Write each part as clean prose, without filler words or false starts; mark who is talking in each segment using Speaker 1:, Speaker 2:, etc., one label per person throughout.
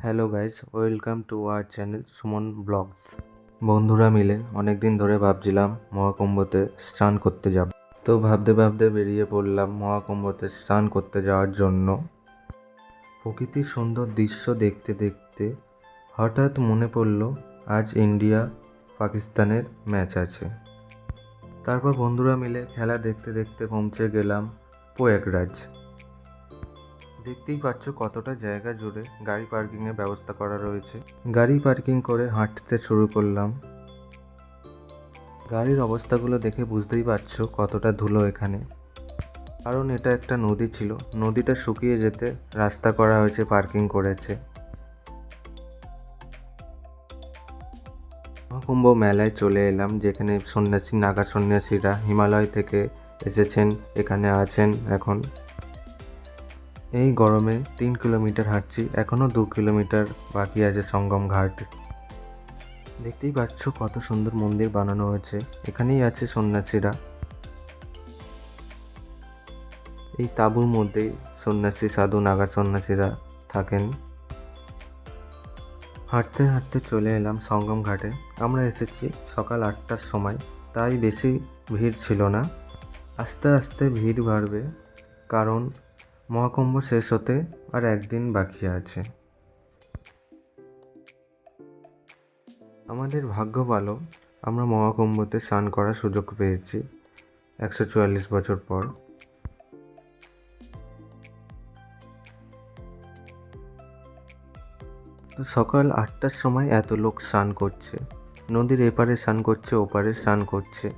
Speaker 1: Hello guys, welcome to our channel Suman vlogs. বন্ধুরা মিলে অনেক দিন ধরে ভাবছিলাম মহাকুম্ভতে স্নান করতে যাব। তো ভাবতে ভাবতে বেরিয়ে পড়লাম মহাকুম্ভতে স্নান করতে যাওয়ার জন্য। প্রকৃতির সুন্দর দৃশ্য দেখতে দেখতে হঠাৎ মনে পড়ল আজ ইন্ডিয়া পাকিস্তানের ম্যাচ আছে। তারপর বন্ধুরা মিলে খেলা দেখতে দেখতে পৌঁছে গেলাম প্রয়াগরাজ। দেখতেই পাচ্ছ কতটা জায়গা জুড়ে গাড়ি পার্কিংয়ের ব্যবস্থা করা রয়েছে। গাড়ি পার্কিং করে হাঁটতে শুরু করলাম। গাড়ির অবস্থাগুলো দেখে বুঝতেই পারছো কতটা ধুলো এখানে, কারণ এটা একটা নদী ছিল। নদীটা শুকিয়ে যেতে রাস্তা করা হয়েছে, পার্কিং করেছে। মহাকুম্ভ মেলায় চলে এলাম, যেখানে সন্ন্যাসী নাগা সন্ন্যাসীরা হিমালয় থেকে এসেছেন, এখানে আছেন এখন। এই গরমে 3 কিলোমিটার হাঁটছি, এখনও 2 কিলোমিটার বাকি আছে সঙ্গম ঘাট। দেখতেই পাচ্ছ কত সুন্দর মন্দির বানানো হয়েছে, এখানেই আছে সন্ন্যাসীরা। এই তাঁবুর মধ্যেই সন্ন্যাসী সাধু নাগা সন্ন্যাসীরা থাকেন। হাঁটতে হাঁটতে চলে এলাম সঙ্গম ঘাটে। আমরা এসেছি সকাল 8টার সময়, তাই বেশি ভিড় ছিল না। আস্তে আস্তে ভিড় বাড়বে, কারণ মহাকুম্ভ শেষ হতে আর একদিন বাকি আছে। আমাদের ভাগ্য ভালো, আমরা মহাকুম্ভতে স্নান করার সুযোগ পেয়েছি 144 বছর পর। তো সকাল 8টার সময় এত লোক স্নান করছে, নদীর এপারে স্নান করছে, ওপারে স্নান করছে।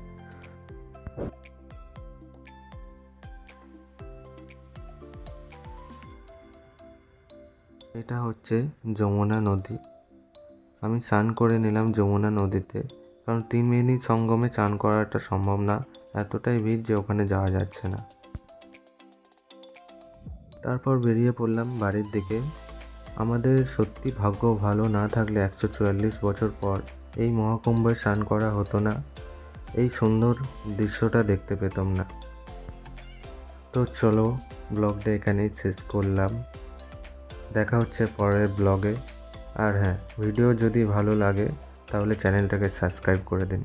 Speaker 1: এটা হচ্ছে যমুনা নদী। আমি স্নান করে নিলাম যমুনা নদীতে, কারণ 3 মিনিট সঙ্গমে স্নান করাটা সম্ভব না, এতটাই ভিড় যে ওখানে যাওয়া যাচ্ছে না। তারপর বেরিয়ে পড়লাম বাড়ির দিকে। আমাদের সত্যি ভাগ্য ভালো, না থাকলে 144 বছর পর এই মহাকুম্ভে স্নান করা হতো না, এই সুন্দর দৃশ্যটা দেখতে পেতাম না। তো চলো, ব্লগটা এখানেই শেষ করলাম। দেখা হচ্ছে পরের ব্লগে। আর হ্যাঁ, ভিডিও যদি ভালো লাগে তাহলে চ্যানেলটাকে সাবস্ক্রাইব করে দিন।